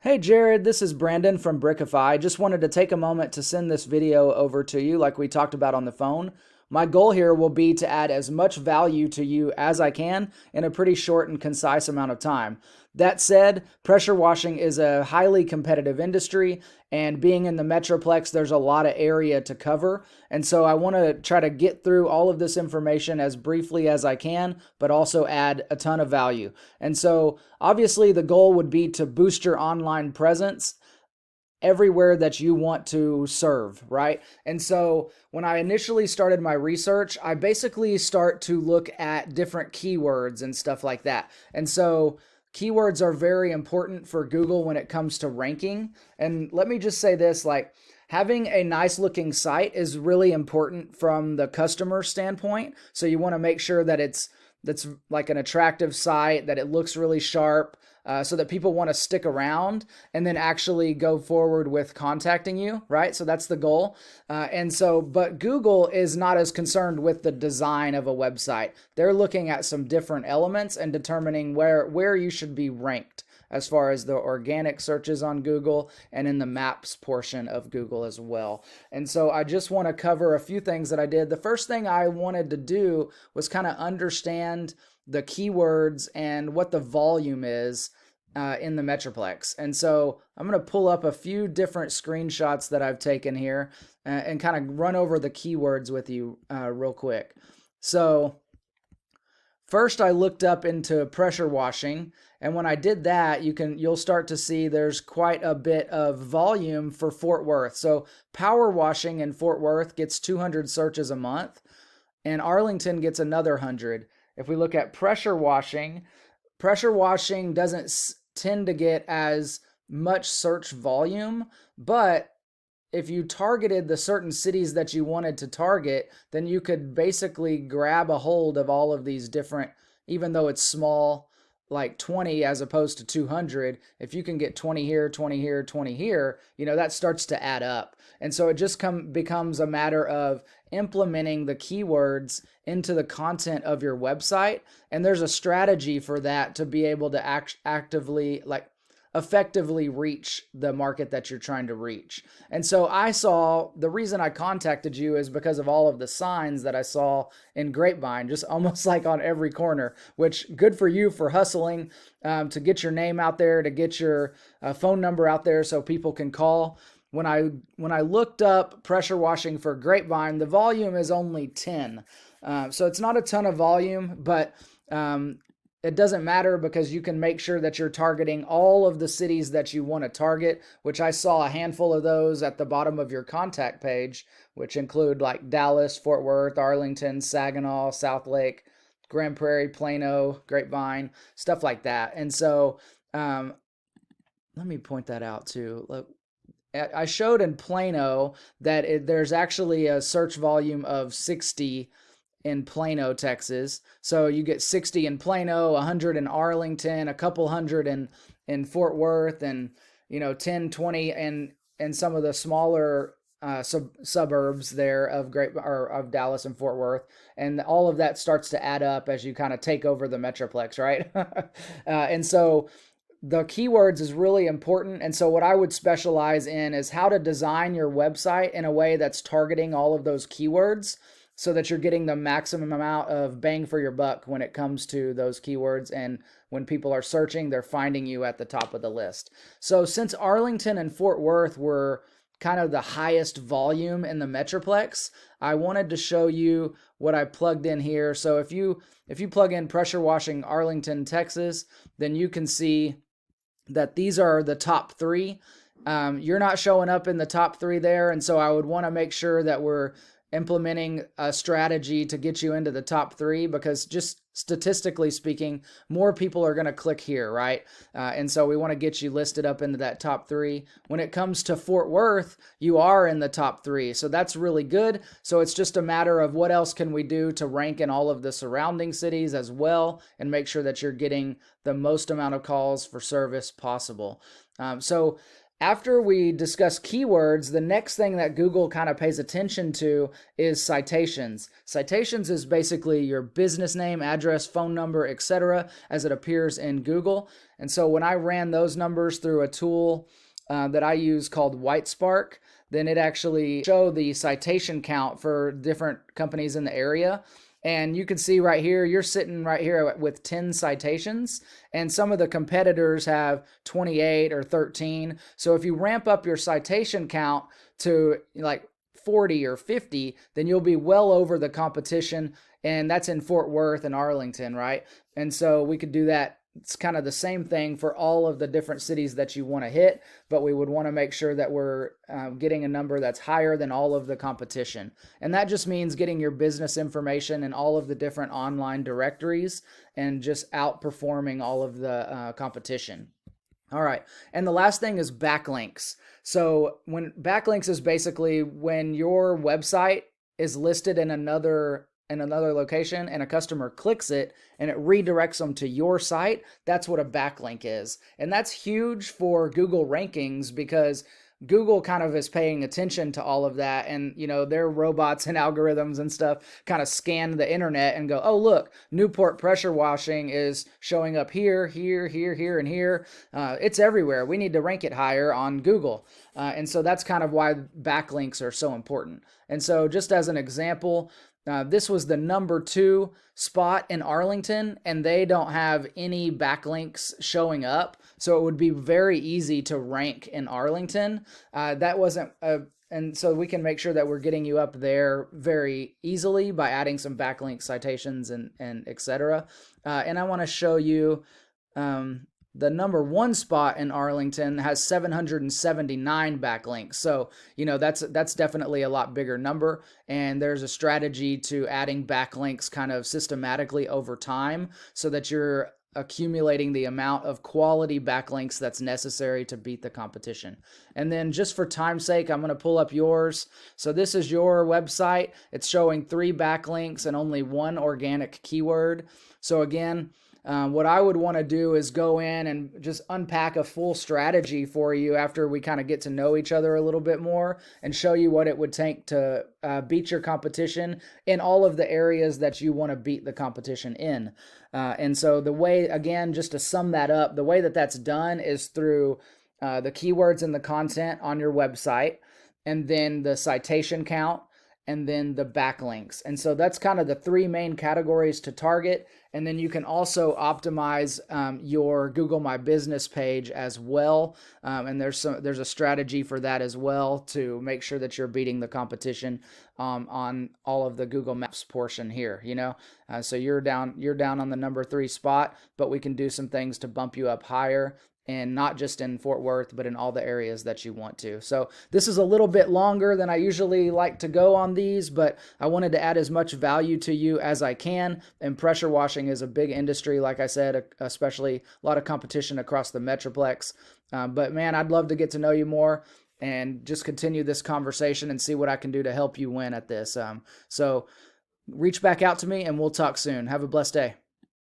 Hey Jared, this is Brandon from BrickiPhi. Just wanted to take a moment to send this video over to you like we talked about on the phone. My goal here will be to add as much value to you as I can in a pretty short and concise amount of time. That said, pressure washing is a highly competitive industry, and being in the metroplex, there's a lot of area to cover. And so I want to try to get through all of this information as briefly as I can, but also add a ton of value. And so obviously the goal would be to boost your online presence everywhere that you want to serve, right? And so when I initially started my research, I basically start to look at different keywords and stuff like that. And so keywords are very important for Google when it comes to ranking. And let me just say this, like, having a nice looking site is really important from the customer standpoint. So you want to make sure that that's like an attractive site, that it looks really sharp, so that people want to stick around and then actually go forward with contacting you, right? So that's the goal. But Google is not as concerned with the design of a website. They're looking at some different elements and determining where you should be ranked as far as the organic searches on Google and in the maps portion of Google as well. And so I just want to cover a few things that I did. The first thing I wanted to do was kind of understand the keywords and what the volume is in the metroplex. And so I'm going to pull up a few different screenshots that I've taken here and kind of run over the keywords with you real quick. So first I looked up into pressure washing, and when I did that, you'll start to see there's quite a bit of volume for Fort Worth. So power washing in Fort Worth gets 200 searches a month, and Arlington gets another 100. If we look at pressure washing doesn't tend to get as much search volume, but if you targeted the certain cities that you wanted to target, then you could basically grab a hold of all of these different, even though it's small, like 20 as opposed to 200, if you can get 20 here, 20 here, 20 here, that starts to add up. And so it just becomes a matter of implementing the keywords into the content of your website. And there's a strategy for that to be able to effectively reach the market that you're trying to reach. And so the reason I contacted you is because of all of the signs that I saw in Grapevine, just almost like on every corner, which good for you for hustling to get your name out there, to get your phone number out there so people can call. When I looked up pressure washing for Grapevine, the volume is only 10. So it's not a ton of volume, but it doesn't matter because you can make sure that you're targeting all of the cities that you want to target, which I saw a handful of those at the bottom of your contact page, which include like Dallas, Fort Worth, Arlington, Saginaw, Southlake, Grand Prairie, Plano, Grapevine, stuff like that. And so let me point that out too. Look, I showed in Plano that there's actually a search volume of 60 in Plano, Texas. So you get 60 in Plano, 100 in Arlington, a couple hundred in Fort Worth, and 10, 20 in some of the smaller suburbs there of Dallas and Fort Worth. And all of that starts to add up as you kind of take over the metroplex, right? And so the keywords is really important. And so what I would specialize in is how to design your website in a way that's targeting all of those keywords so that you're getting the maximum amount of bang for your buck when it comes to those keywords. And when people are searching, they're finding you at the top of the list. So since Arlington and Fort Worth were kind of the highest volume in the metroplex, I wanted to show you what I plugged in here. So if you plug in pressure washing Arlington, Texas, then you can see that these are the top 3. You're not showing up in the top 3 there, and so I would want to make sure that we're implementing a strategy to get you into the top 3, because just statistically speaking, more people are going to click here, right? And so we want to get you listed up into that top 3. When it comes to Fort Worth, you are in the top 3. So that's really good. So it's just a matter of what else can we do to rank in all of the surrounding cities as well and make sure that you're getting the most amount of calls for service possible. So After we discuss keywords, the next thing that Google kind of pays attention to is citations. Citations is basically your business name, address, phone number, etc., as it appears in Google. And so when I ran those numbers through a tool that I use called WhiteSpark, then it actually showed the citation count for different companies in the area. And you can see right here, you're sitting right here with 10 citations, and some of the competitors have 28 or 13. So if you ramp up your citation count to like 40 or 50, then you'll be well over the competition. And that's in Fort Worth and Arlington, right? And so we could do that. It's kind of the same thing for all of the different cities that you want to hit, but we would want to make sure that we're getting a number that's higher than all of the competition. And that just means getting your business information in all of the different online directories and just outperforming all of the competition. All right. And the last thing is backlinks. So when backlinks is basically when your website is listed in another location and a customer clicks it and it redirects them to your site, that's what a backlink is. And that's huge for Google rankings because Google kind of is paying attention to all of that, and their robots and algorithms and stuff kind of scan the internet and go, oh look, Newport Pressure Washing is showing up here, here, here, here, and here. It's everywhere. We need to rank it higher on Google. And so that's kind of why backlinks are so important. And so just as an example, this was the number 2 spot in Arlington, and they don't have any backlinks showing up. So it would be very easy to rank in Arlington. That wasn't and so we can make sure that we're getting you up there very easily by adding some backlink citations and et cetera. And I want to show you the number 1 spot in Arlington has 779 backlinks. So, that's definitely a lot bigger number. And there's a strategy to adding backlinks kind of systematically over time so that you're accumulating the amount of quality backlinks that's necessary to beat the competition. And then just for time's sake, I'm going to pull up yours. So this is your website. It's showing 3 backlinks and only 1 organic keyword. So again, what I would want to do is go in and just unpack a full strategy for you after we kind of get to know each other a little bit more and show you what it would take to beat your competition in all of the areas that you want to beat the competition in. And so the way, again, just to sum that up, the way that that's done is through the keywords and the content on your website, and then the citation count, and then the backlinks. And so that's kind of the 3 main categories to target. And then you can also optimize your Google My Business page as well. And there's a strategy for that as well to make sure that you're beating the competition on all of the Google Maps portion here. So you're down on the number 3 spot, but we can do some things to bump you up higher. And not just in Fort Worth, but in all the areas that you want to. So this is a little bit longer than I usually like to go on these, but I wanted to add as much value to you as I can. And pressure washing is a big industry, like I said, especially a lot of competition across the metroplex. But man, I'd love to get to know you more and just continue this conversation and see what I can do to help you win at this. So reach back out to me and we'll talk soon. Have a blessed day.